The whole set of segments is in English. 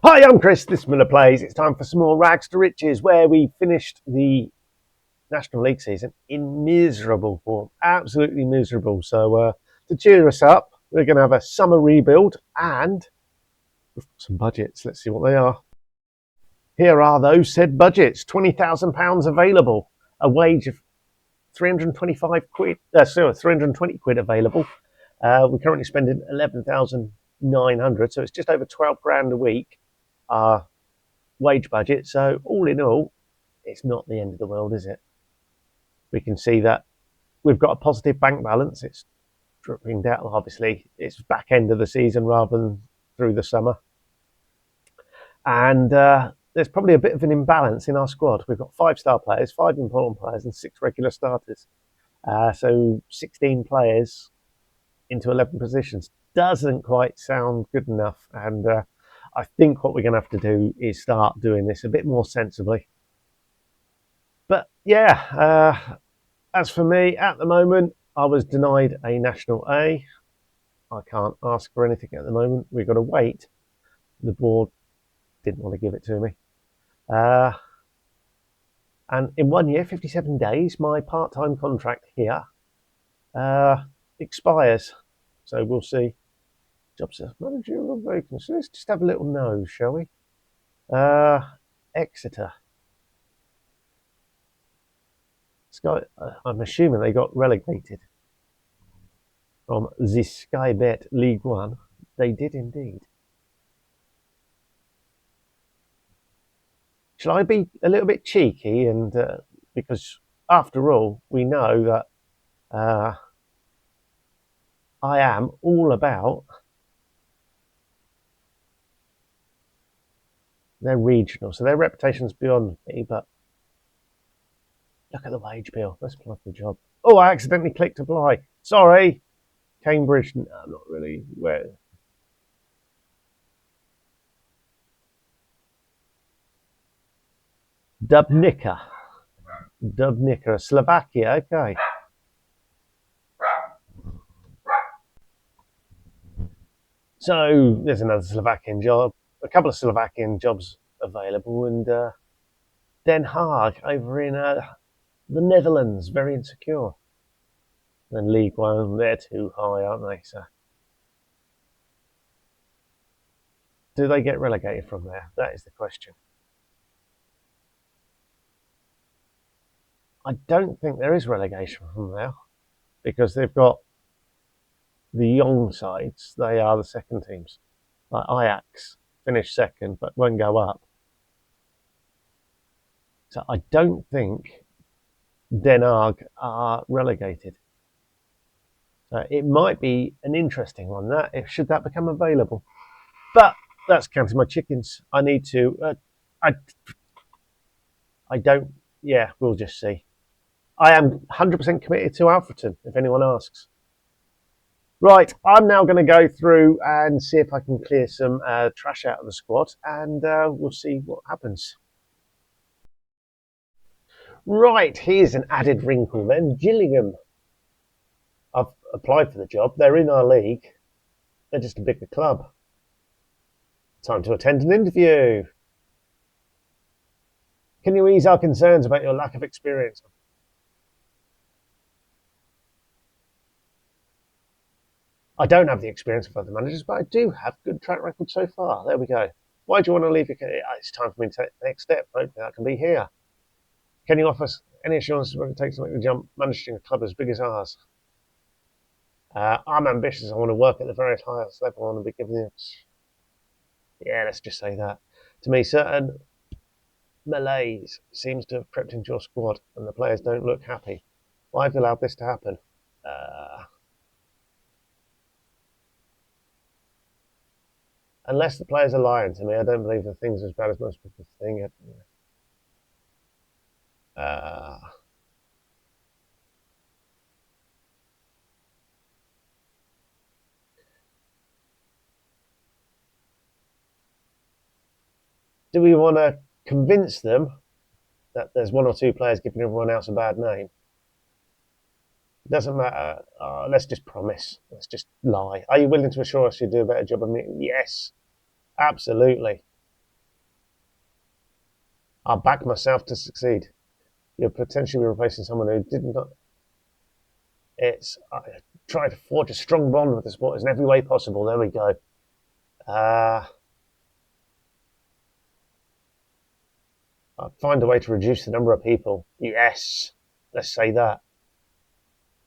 Hi, I'm Chris. This is Miller Plays. It's time for some more Rags to Riches, where we finished the National League season in miserable form, absolutely miserable. So, to cheer us up, we're going to have a summer rebuild and we've got some budgets. Let's see what they are. Here are those said budgets: £20,000 available, a wage of 325 quid. 320 quid available. We're currently spending 11,900, so it's just over 12 grand a week. Wage budget. So all in all, it's not the end of the world, is it? We can see that we've got a positive bank balance. It's dripping down. Obviously, it's back end of the season rather than through the summer. And there's probably a bit of an imbalance in our squad. We've got 5-star players, 5 important players, and 6 regular starters. So 16 players into 11 positions doesn't quite sound good enough. And I think what we're going to have to do is start doing this a bit more sensibly. But yeah, as for me, at the moment, I was denied a National A. I can't ask for anything at the moment. We've got to wait. The board didn't want to give it to me. And in 1 year, 57 days, my part-time contract here expires. So we'll see. Jobs as managerial vacancy. Let's just have a little nose, shall we? Exeter. Sky. I'm assuming they got relegated from the Sky Bet League One. They did indeed. Shall I be a little bit cheeky? And because after all, we know that I am all about their regional, so their reputation's beyond me. But look at the wage bill. Let's apply for the job. Oh, I accidentally clicked apply. Sorry, Cambridge. No, not really. Where? Dubnica, Slovakia. Okay. So there's another Slovakian job, a couple of Slovakian jobs available, and Den Haag over in the Netherlands, very insecure. And League One, they're too high, aren't they? So do they get relegated from there? That is the question. I don't think there is relegation from there because they've got the young sides. They are the second teams. Like Ajax finished second but won't go up. So I don't think Den Haag are relegated. It might be an interesting one, that if should that become available. But that's counting my chickens. I need to. I don't. Yeah, we'll just see. I am 100% committed to Alfreton, if anyone asks. Right, I'm now going to go through and see if I can clear some trash out of the squad, and we'll see what happens. Right, here's an added wrinkle then. Gillingham. I've applied for the job. They're in our league. They're just a bigger club. Time to attend an interview. Can you ease our concerns about your lack of experience? I don't have the experience of other managers, but I do have good track record so far. There we go. Why do you want to leave your career? It's time for me to take the next step. Hopefully that can be here. Can you offer us any assurance what it takes to make the jump managing a club as big as ours? I'm ambitious. I want to work at the very highest level. I want to be given the... Yeah, let's just say that. To me, certain malaise seems to have crept into your squad and the players don't look happy. Why have you allowed this to happen? Unless the players are lying to me, I don't believe the thing's as bad as most people think. Do we want to convince them that there's 1 or 2 players giving everyone else a bad name? It doesn't matter. Let's just promise. Let's just lie. Are you willing to assure us you do a better job of me? Yes, absolutely. I'll back myself to succeed. You're potentially replacing someone who did not. It's try to forge a strong bond with the supporters in every way possible. There we go. I'd find a way to reduce the number of people. Yes, let's say that.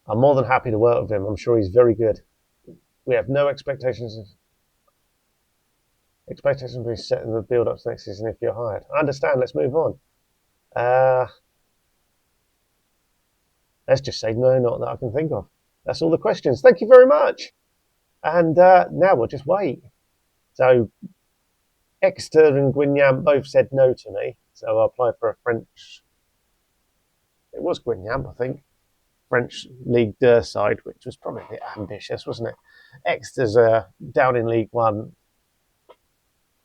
I'm more than happy to work with him. I'm sure he's very good. We have no expectations. Expectations will be set in the build-ups next season if you're hired. I understand. Let's move on. Let's just say no, not that I can think of. That's all the questions. Thank you very much. And now we'll just wait. So Exeter and Guingamp both said no to me. So I applied for a French. It was Guingamp, I think. French League 2 side, which was probably a bit ambitious, wasn't it? Exeter's down in League 1.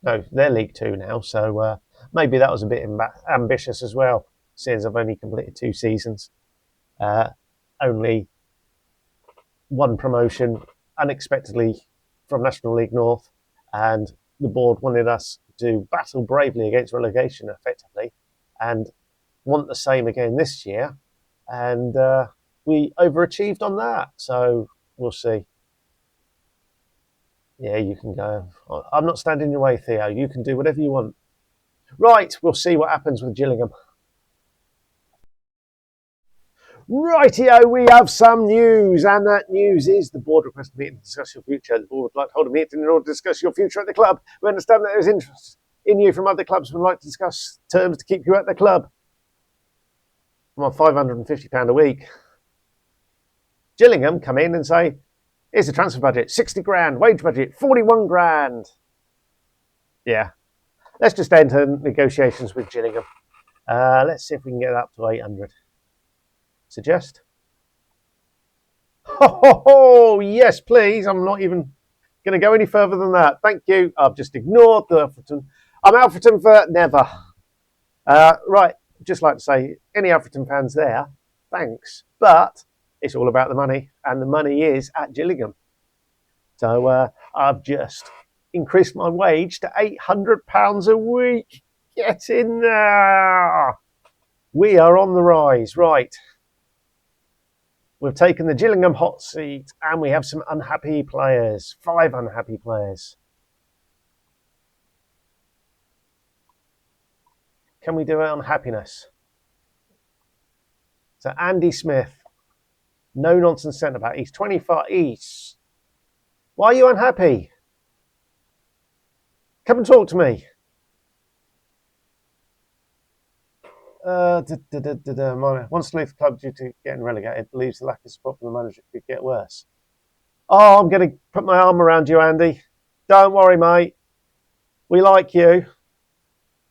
No, they're League 2 now. So maybe that was a bit ambitious as well, since I've only completed 2 seasons. Only one promotion unexpectedly from National League North, and the board wanted us to battle bravely against relegation effectively and want the same again this year, and we overachieved on that, so we'll see. Yeah, you can go. I'm not standing in your way, Theo. You can do whatever you want. Right, we'll see what happens with Gillingham. Rightio, we have some news, and that news is the board requested a meeting to discuss your future. The board would like to hold a meeting in order to discuss your future at the club. We understand that there is interest in you from other clubs and would like to discuss terms to keep you at the club. I'm on £550 a week. Gillingham come in and say, here's the transfer budget, 60 grand, wage budget, 41 grand. Yeah, let's just enter negotiations with Gillingham. Let's see if we can get up to 800. Suggest? Oh, yes, please. I'm not even going to go any further than that. Thank you. I've just ignored the Alfreton. I'm Alfreton for never. Right, just like to say, any Alfreton fans there, thanks. But it's all about the money, and the money is at Gillingham. So I've just increased my wage to £800 a week. Get in there. We are on the rise. Right. We've taken the Gillingham hot seat, and we have some unhappy players. 5 unhappy players. Can we do it on happiness? So Andy Smith, no nonsense centre back. He's 25. Why are you unhappy? Come and talk to me. Wants to leave the club due to getting relegated. Believes the lack of support from the manager could get worse. Oh, I'm going to put my arm around you, Andy. Don't worry, mate. We like you.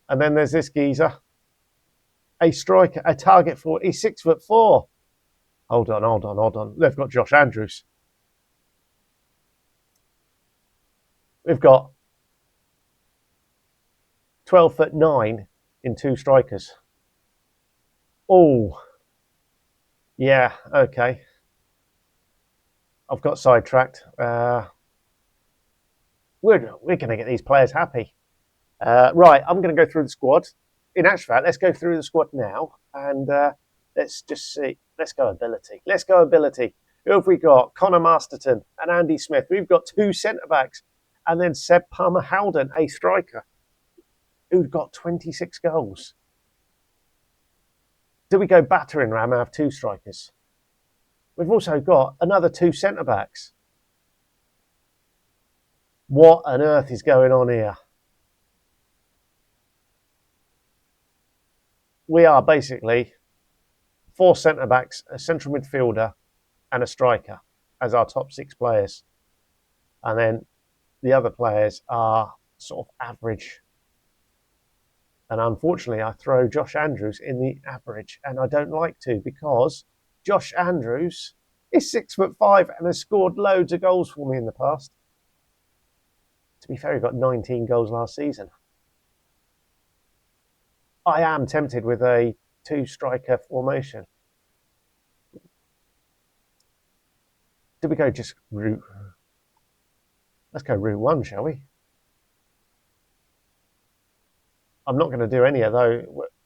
And then there's this geezer. A striker, a target for. He's 6'4". Hold on. They've got Josh Andrews. We've got 12'9" in 2 strikers. Oh, yeah, okay. I've got sidetracked. We're going to get these players happy. Right, I'm going to go through the squad. In actual fact, let's go through the squad now, and let's just see. Let's go ability. Who have we got? Connor Masterton and Andy Smith. We've got 2 centre-backs, and then Seb Palmer-Howden, a striker, who'd got 26 goals. Do we go battering ram and have 2 strikers? We've also got another 2 centre-backs. What on earth is going on here? We are basically 4 centre-backs, a central midfielder, and a striker as our top 6 players. And then the other players are sort of average. And unfortunately, I throw Josh Andrews in the average, and I don't like to, because Josh Andrews is 6'5" and has scored loads of goals for me in the past. To be fair, he got 19 goals last season. I am tempted with a 2-striker formation. Do we go just route? Let's go route 1, shall we? I'm not going to do any of those.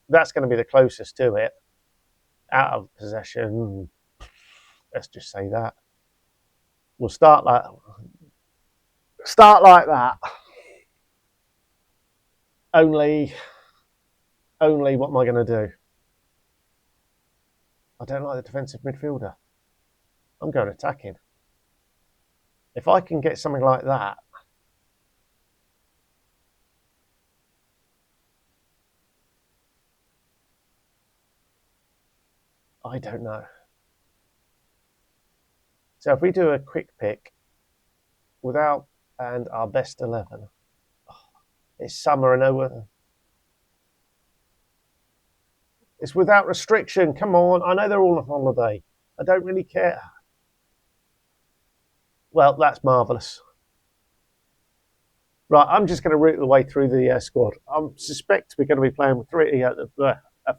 That's going to be the closest to it. Out of possession, let's just say that. We'll start like that. Only what am I going to do? I don't like the defensive midfielder. I'm going attacking. If I can get something like that, I don't know. So if we do a quick pick without and our best 11, it's summer and over. It's without restriction. Come on. I know they're all on holiday. I don't really care. Well, that's marvellous. Right, I'm just going to route the way through the squad. I suspect we're going to be playing with a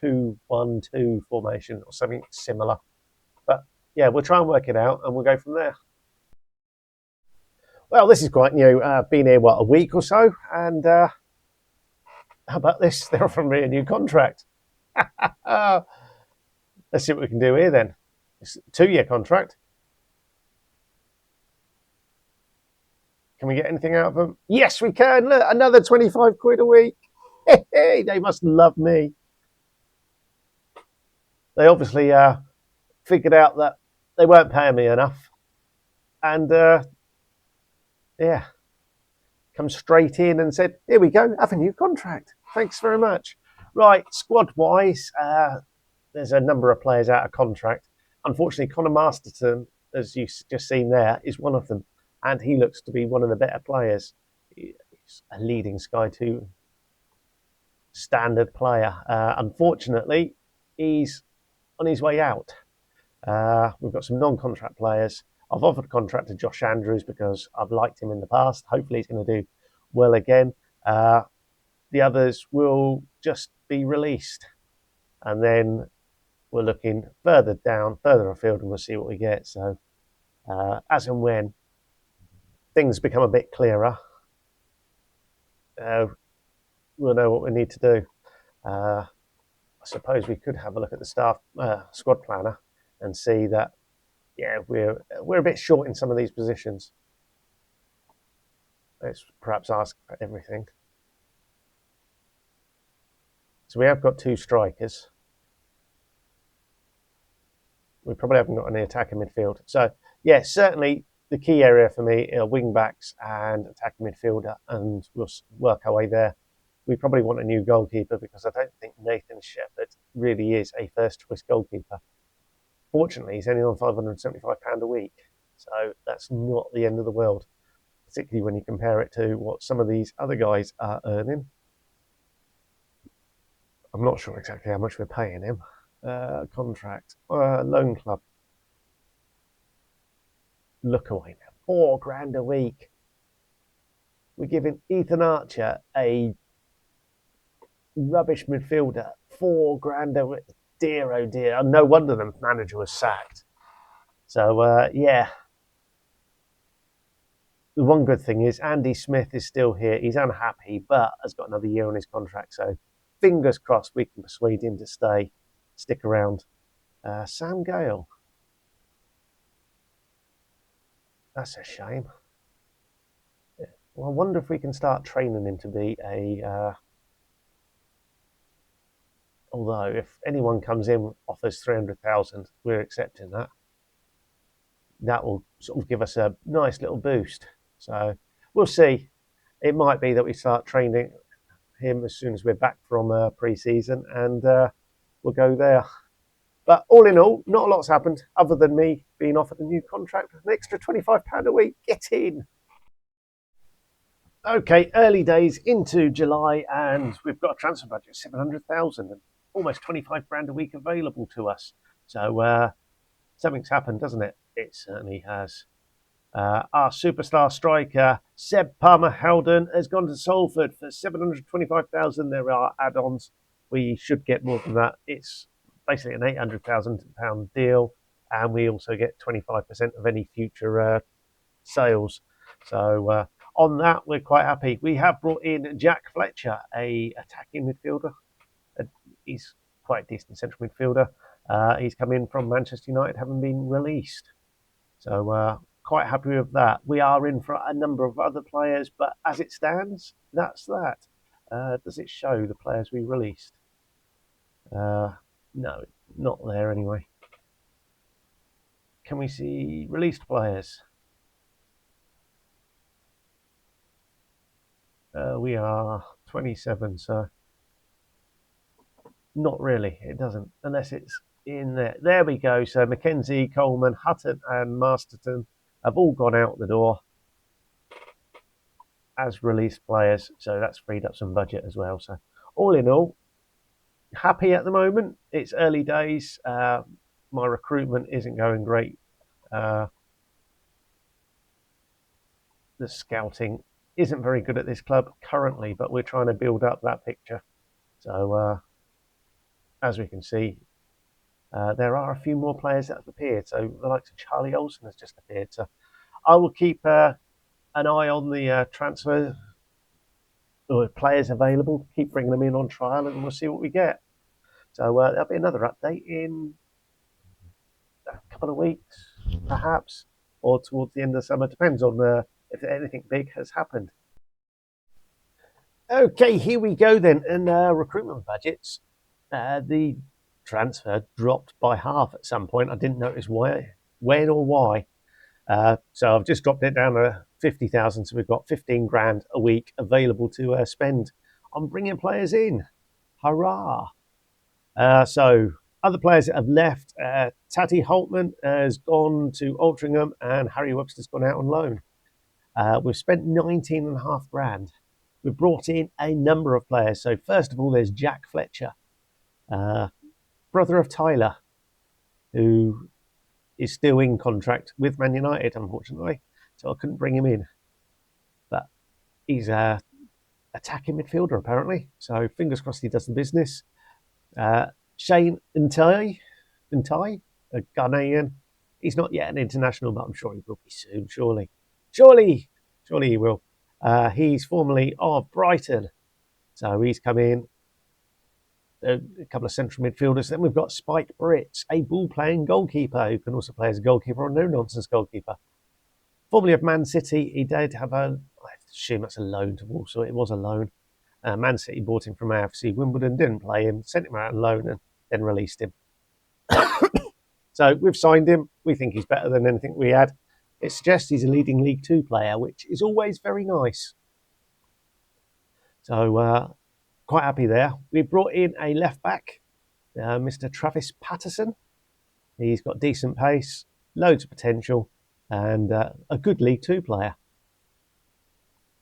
5-2-1-2 formation or something similar. But yeah, we'll try and work it out and we'll go from there. Well, this is quite new. Been here, a week or so? And how about this? They're offering me a new contract. Let's see what we can do here then. It's a 2-year contract. Can we get anything out of them? Yes, we can. Look, another 25 quid a week. Hey, they must love me. They obviously figured out that they weren't paying me enough. And yeah, come straight in and said, here we go, have a new contract. Thanks very much. Right, squad-wise, there's a number of players out of contract. Unfortunately, Connor Masterton, as you've just seen there, is one of them. And he looks to be one of the better players. He's a leading Sky 2 standard player. Unfortunately, he's on his way out. We've got some non-contract players. I've offered a contract to Josh Andrews because I've liked him in the past. Hopefully he's going to do well again. The others will just be released. And then we're looking further afield, and we'll see what we get. So as and when things become a bit clearer, we'll know what we need to do. I suppose we could have a look at the staff squad planner and see that, yeah, we're a bit short in some of these positions. Let's perhaps ask for everything. So we have got 2 strikers. We probably haven't got any attacking midfield. So yeah, certainly the key area for me are wing backs and attacking midfielder, and we'll work our way there. We probably want a new goalkeeper because I don't think Nathan Shepherd really is a first choice goalkeeper. Fortunately, he's only on £575 a week, so that's not the end of the world, particularly when you compare it to what some of these other guys are earning. I'm not sure exactly how much we're paying him. Contract, loan club. Look away now, £4,000 a week. We're giving Ethan Archer, a rubbish midfielder, £4,000 a week. Dear, oh dear. No wonder the manager was sacked. So, yeah. The one good thing is Andy Smith is still here. He's unhappy, but has got another year on his contract. So, fingers crossed we can persuade him to stick around. Sam Gale. That's a shame. Yeah. Well, I wonder if we can start training him to be a... although, if anyone comes in, offers 300,000, we're accepting that. That will sort of give us a nice little boost. So we'll see. It might be that we start training him as soon as we're back from pre-season, and we'll go there. But all in all, not a lot's happened other than me being offered a new contract with an extra £25 a week. Get in. Okay, early days into July, and we've got a transfer budget of 700,000 and almost 25 grand a week available to us. So something's happened, doesn't it? It certainly has. Our superstar striker, Seb Palmer-Howden, has gone to Salford for 725,000. There are add-ons. We should get more than that. It's basically an £800,000 deal, and we also get 25% of any future sales. So on that, we're quite happy. We have brought in Jack Fletcher, a attacking midfielder. He's quite a decent central midfielder. He's come in from Manchester United, having been released. So quite happy with that. We are in for a number of other players, but as it stands, that's that. Does it show the players we released? No, not there anyway. Can we see released players? We are 27, so not really. It doesn't, unless it's in there. There we go. So Mackenzie, Coleman, Hutton, and Masterton have all gone out the door as released players. So that's freed up some budget as well. So all in all, happy at the moment. It's early days. My recruitment isn't going great. The scouting isn't very good at this club currently, but we're trying to build up that picture. So as we can see, there are a few more players that have appeared. So the likes of Charlie Olsen has just appeared. So I will keep an eye on the transfer or players available. Keep bringing them in on trial, and we'll see what we get. So there'll be another update in a couple of weeks, perhaps, or towards the end of the summer. Depends on if anything big has happened. Okay, here we go then. And recruitment budgets. The transfer dropped by half at some point. I didn't notice when or why. So I've just dropped it down to 50,000. So we've got 15 grand a week available to spend on bringing players in. Hurrah! So other players that have left, Tati Holtman has gone to Altrincham and Harry Webster's gone out on loan. We've spent 19.5 grand. We've brought in a number of players. So first of all, there's Jack Fletcher, brother of Tyler, who is still in contract with Man United, unfortunately. So I couldn't bring him in. But he's a attacking midfielder, apparently. So fingers crossed he does the business. Shane Ntai, a Ghanaian. He's not yet an international, but I'm sure he will be soon, surely. Surely he will. He's formerly of Brighton. So he's come in. A couple of central midfielders. Then we've got Spike Brits, a ball-playing goalkeeper who can also play as a goalkeeper or no-nonsense goalkeeper. Formerly of Man City, he did have I assume that's a loan to Walsall. It was a loan. Man City bought him from AFC Wimbledon, didn't play him, sent him out on loan and then released him. So we've signed him. We think he's better than anything we had. It suggests he's a leading League Two player, which is always very nice. So quite happy there. We brought in a left back, Mr. Travis Patterson. He's got decent pace, loads of potential, and a good League Two player.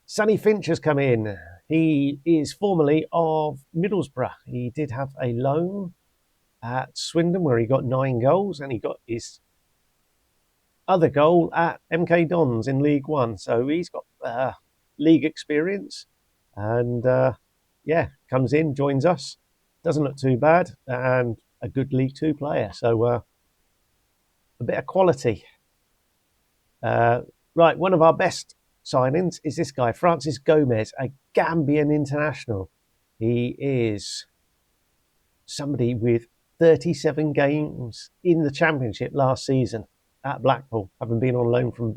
Sonny Finch has come in. He is formerly of Middlesbrough. He did have a loan at Swindon where he got 9 goals, and he got his other goal at MK Dons in League One. So he's got league experience, and comes in, joins us. Doesn't look too bad, and a good League Two player. So a bit of quality. Right, one of our best signings is this guy, Francis Gomez, a Gambian international. He is somebody with 37 games in the Championship last season at Blackpool, having been on loan from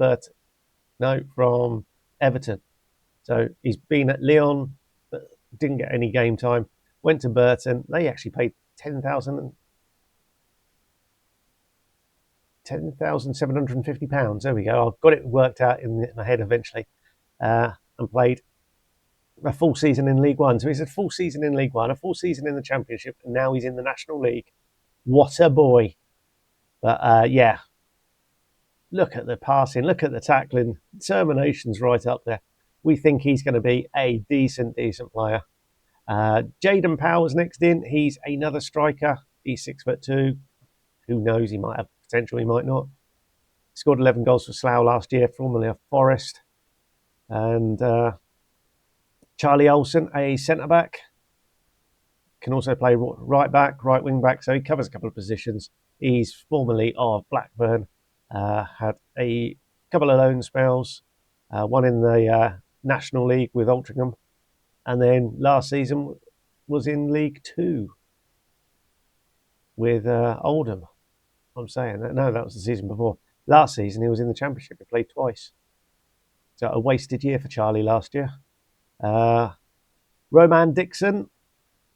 from Everton. So he's been at Lyon, but didn't get any game time. Went to Burton. They actually paid £10,750. There we go. I've got it worked out in my head eventually. And played a full season in League One. So he's a full season in League One, a full season in the Championship, and now he's in the National League. What a boy. But look at the passing, look at the tackling. Determination's right up there. We think he's going to be a decent player. Jaden Powers next in. He's another striker. He's 6'2". Who knows? He might have potential, he might not. Scored 11 goals for Slough last year, formerly of Forest. And Charlie Olsen, a centre-back. Can also play right back, right wing back, so he covers a couple of positions. He's formerly of Blackburn. Had a couple of loan spells. One in the National League with Altrincham, and then last season was in League Two with Oldham. I'm saying that. No, that was the season before. Last season he was in the Championship. He played twice. So a wasted year for Charlie last year. Roman Dixon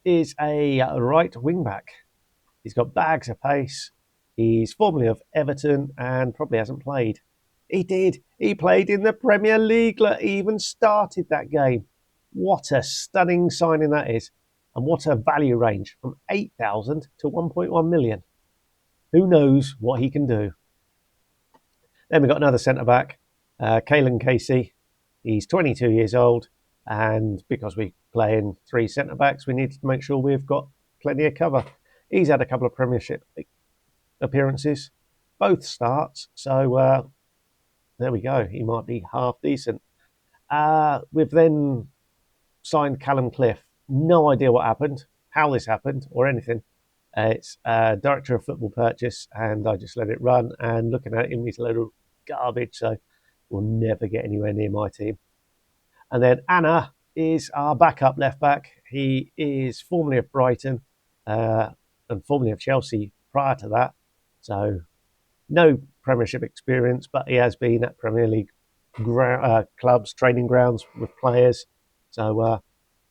is a right wing back. He's got bags of pace. He's formerly of Everton and probably hasn't played. He did. He played in the Premier League. He even started that game. What a stunning signing that is. And what a value range from 8,000 to 1.1 million. Who knows what he can do? Then we've got another centre back, Caelan Casey. He's 22 years old. And because we play in three centre backs, we need to make sure we've got plenty of cover. He's had a couple of Premiership appearances, both starts. So there we go. He might be half decent. We've then signed Callum Cliff. No idea what happened, how this happened, or anything. It's Director of Football Purchase, and I just let it run. And looking at him, he's a load of garbage, so we'll never get anywhere near my team. And then Anna is our backup left back. He is formerly of Brighton and formerly of Chelsea prior to that. So no Premiership experience, but he has been at Premier League clubs, training grounds with players. So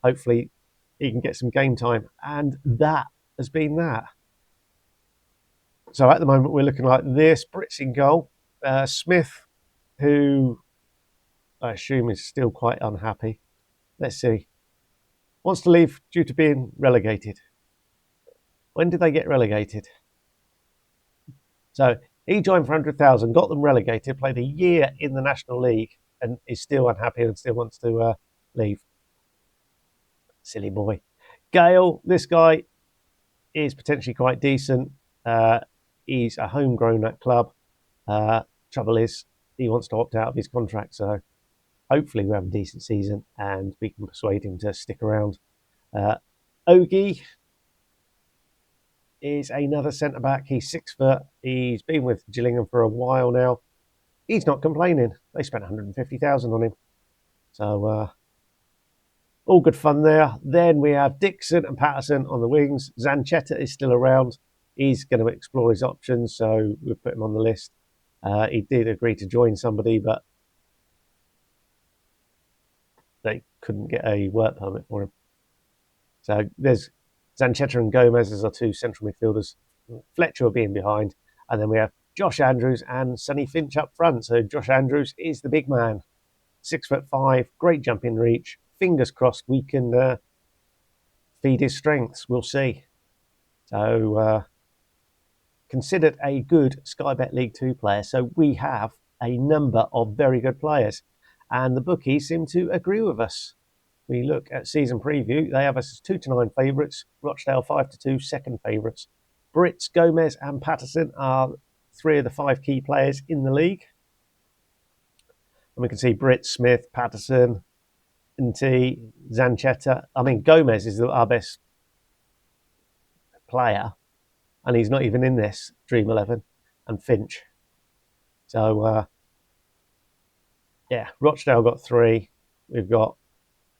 hopefully he can get some game time. And that has been that. So at the moment we're looking like this. Brits in goal. Smith, who I assume is still quite unhappy. Let's see. Wants to leave due to being relegated. When did they get relegated? So he joined for 100,000, got them relegated, played a year in the National League, and is still unhappy and still wants to leave. Silly boy. Gale, this guy is potentially quite decent. He's a homegrown at club. Trouble is, he wants to opt out of his contract, so hopefully we have a decent season and we can persuade him to stick around. Ogie is another centre-back. He's 6 foot. He's been with Gillingham for a while now. He's not complaining. They spent 150,000 on him. So all good fun there. Then we have Dixon and Patterson on the wings. Zanchetta is still around. He's going to explore his options, so we'll put him on the list. He did agree to join somebody, but they couldn't get a work permit for him. So there's Zanchetta and Gomez as our two central midfielders. Fletcher being behind. And then we have Josh Andrews and Sonny Finch up front. So Josh Andrews is the big man. 6'5", great jumping reach. Fingers crossed we can feed his strengths. We'll see. So considered a good Sky Bet League 2 player. So we have a number of very good players. And the bookies seem to agree with us. We look at season preview. They have us as 2-9 favourites. Rochdale 5-2 second favourites. Brits, Gomez and Patterson are 3 of the 5 key players in the league. And we can see Brits, Smith, Patterson, Nt, Zanchetta. I mean, Gomez is our best player. And he's not even in this Dream 11. And Finch. So, yeah, Rochdale got 3. We've got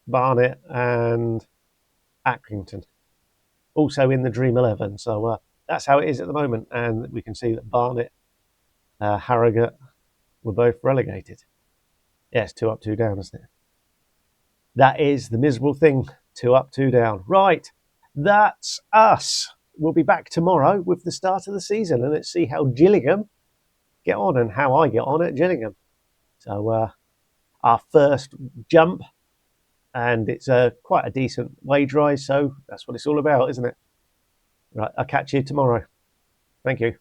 Barnet and Accrington also in the Dream 11. So that's how it is at the moment. And we can see that Barnet, Harrogate were both relegated. Yeah, it's 2 up, 2 down, isn't it? That is the miserable thing. 2 up, 2 down. Right, that's us. We'll be back tomorrow with the start of the season. And let's see how Gillingham get on and how I get on at Gillingham. So our first jump. And it's quite a decent wage rise, so that's what it's all about, isn't it? Right, I'll catch you tomorrow. Thank you.